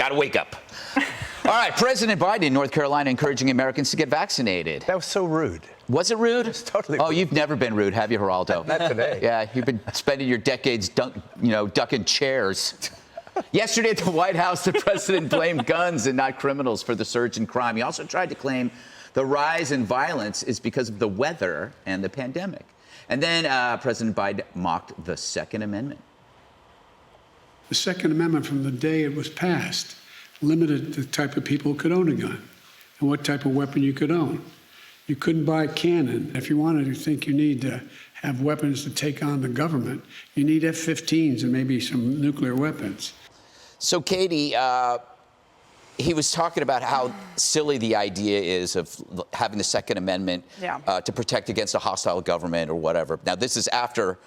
Got to wake up. All right, President Biden in North Carolina encouraging Americans to get vaccinated. That was so rude. Was it rude? It's totally Oh, rude. you've never been rude, have you, Geraldo? Not today. Yeah, you've been spending your decades ducking chairs. Yesterday at the White House, the president blamed guns and not criminals for the surge in crime. He also tried to claim the rise in violence is because of the weather and the pandemic. And then President Biden mocked the Second Amendment. The Second Amendment, from the day it was passed, limited the type of people who could own a gun and what type of weapon you could own. You couldn't buy a cannon. If you wanted to think you need to have weapons to take on the government, you need F-15s and maybe some nuclear weapons. So, Katie, he was talking about how silly the idea is of having the Second Amendment to protect against a hostile government or whatever. Now, this is after,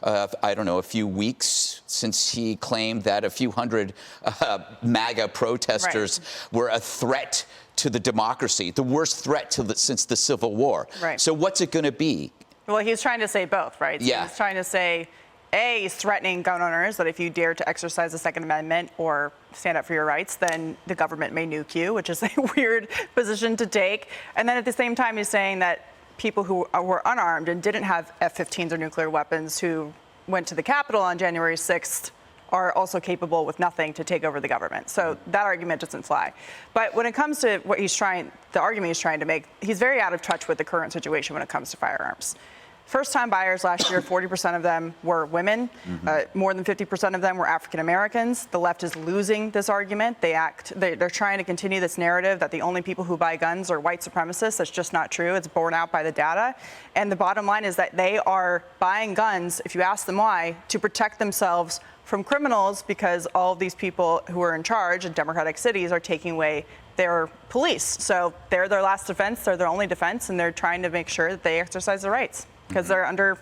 I don't know, a few weeks since he claimed that a few hundred MAGA protesters were a threat to the democracy, the worst threat since the Civil War. Right. So what's it going to be? Well, he's trying to say both, right? So Yeah. He's trying to say, A, he's threatening gun owners that if you dare to exercise the Second Amendment or stand up for your rights, then the government may nuke you, which is a weird position to take. And then at the same time, he's saying that people who were unarmed and didn't have F-15s or nuclear weapons who went to the Capitol on January 6th are also capable with nothing to take over the government. So that argument doesn't fly. But when it comes to what the argument he's trying to make, he's very out of touch with the current situation when it comes to firearms. First-time buyers last year, 40% of them were women. More than 50% of them were African Americans. The left is losing this argument. They're trying to continue this narrative that the only people who buy guns are white supremacists. That's just not true. It's borne out by the data. And the bottom line is that they are buying guns, if you ask them why, to protect themselves from criminals, because all of these people who are in charge in Democratic cities are taking away their police. So they're their last defense, they're their only defense, and they're trying to make sure that they exercise their rights because they're under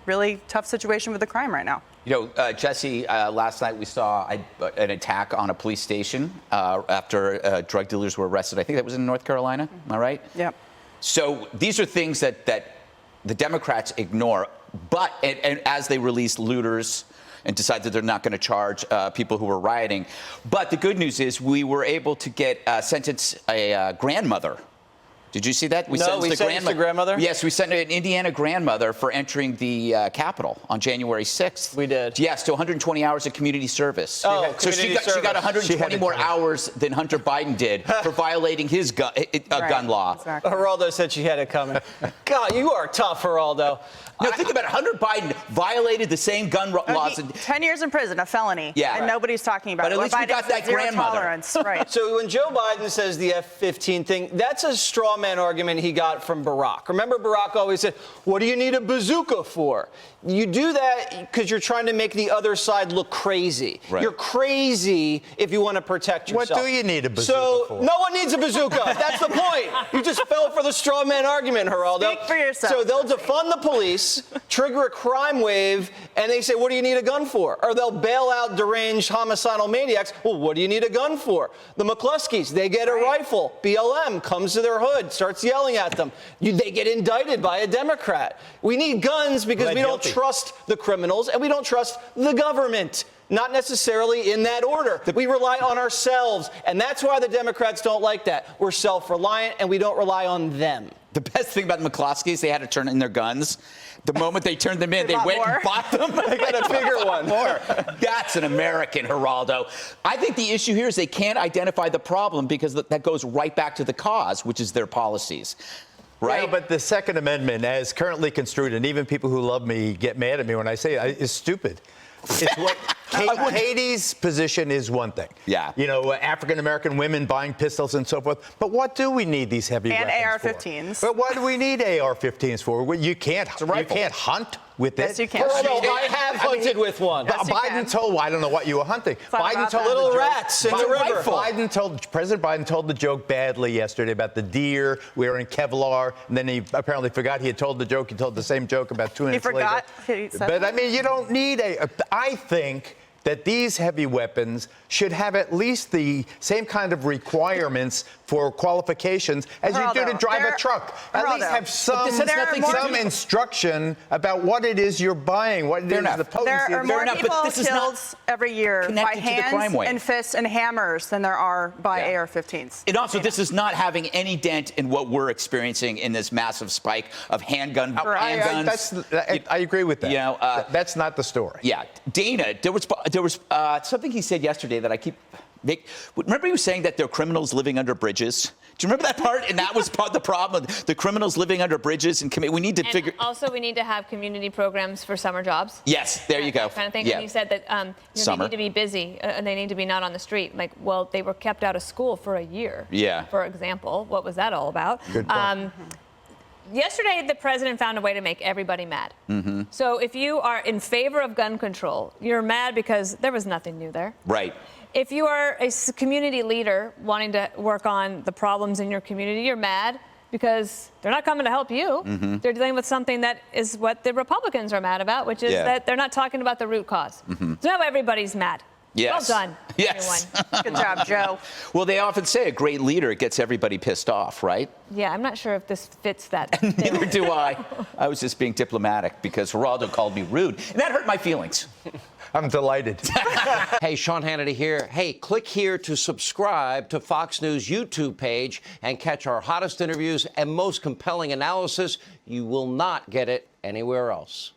really tough situation with the crime right now. You know, Jesse, last night we saw an attack on a police station after drug dealers were arrested. I think that was in North Carolina. Am I right? Yep. So these are things that the Democrats ignore, but and as they release looters and decide that they're not going to charge people who were rioting. But the good news is we were able to sentence a grandmother. Did you see that? We sentenced a grandmother? Yes, we sent an Indiana grandmother for entering the Capitol on January 6th. We did. Yes, to 120 hours of community service. Oh, so she got 120 more hours than Hunter Biden did for violating his gun law. Exactly. Geraldo said she had it coming. God, you are tough, Geraldo. No, think about it. Hunter Biden violated the same gun laws. 10 years in prison, a felony. Yeah. And nobody's talking about But it. at least we got that Zero grandmother. tolerance. Right. So when Joe Biden says the F-15 thing, that's a straw man argument he got from Barack. Remember, Barack always said, what do you need a bazooka for? You do that because you're trying to make the other side look crazy. Right. You're crazy if you want to protect yourself. What do you need a bazooka for? No one needs a bazooka. That's the point. You just fell for the straw man argument, Geraldo. Speak for yourself. So they'll defund the police, trigger a crime wave, and they say, what do you need a gun for? Or they'll bail out deranged homicidal maniacs. Well, what do you need a gun for? The McCluskeys, they get a rifle. BLM comes to their hood, starts yelling at them. They get indicted by a Democrat. We need guns because we don't trust the criminals and we don't trust the government. Not necessarily in that order. We rely on ourselves, and that's why the Democrats don't like that. We're self-reliant, and we don't rely on them. The best thing about the McCloskeys, they had to turn in their guns. The moment they turned them in, they went and bought them. They got a bigger one. More. That's an American, Geraldo. I think the issue here is they can't identify the problem because that goes right back to the cause, which is their policies. Right? Yeah, but the Second Amendment, as currently construed, and even people who love me get mad at me when I say it, is stupid. It's what Katie's position is one thing. Yeah. You know, African-American women buying pistols and so forth. But what do we need these heavy weapons for? And AR-15s. But what do we need AR-15s for? You can't hunt with Yes, it. you can. I have hunted with one. Yes, you Biden can. told, well, I don't know what you were hunting. about that. Little rats in the river. President Biden told the joke badly yesterday about the deer wearing Kevlar, and then he apparently forgot he had told the joke. He told the same joke about 2 minutes later. He forgot. He said But I mean, you don't need I think that these heavy weapons should have at least the same kind of requirements for qualifications as you do to drive a truck. At least have some instruction about what it is you're buying, what it is the potency. There are more people killed every year by hands and fists and hammers than there are by AR-15s. And also, this is not having any dent in what we're experiencing in this massive spike of handguns. I agree with that. You know, that's not the story. Yeah, Dana, there was something he said yesterday that I keep. Remember he was saying that there are criminals living under bridges? Do you remember that part? And that was part of the problem. The criminals living under bridges, and we need to figure. Also, we need to have community programs for summer jobs. Yes, there you go. That kind of thing. Yeah. And you said that they need to be busy and they need to be not on the street. Like, well, they were kept out of school for a year. Yeah. For example, what was that all about? Good point. Yesterday, the president found a way to make everybody mad. Mm-hmm. So if you are in favor of gun control, you're mad because there was nothing new there. Right. If you are a community leader wanting to work on the problems in your community, you're mad because they're not coming to help you. Mm-hmm. They're dealing with something that is what the Republicans are mad about, which is that they're not talking about the root cause. Mm-hmm. So now everybody's mad. Yes. Well done, yes. everyone. Good job, Joe. Well, they often say a great leader gets everybody pissed off, right? Yeah, I'm not sure if this fits that. Neither do I. I was just being diplomatic because Geraldo called me rude, and that hurt my feelings. I'm delighted. Hey, Sean Hannity here. Hey, click here to subscribe to Fox News YouTube page and catch our hottest interviews and most compelling analysis. You will not get it anywhere else.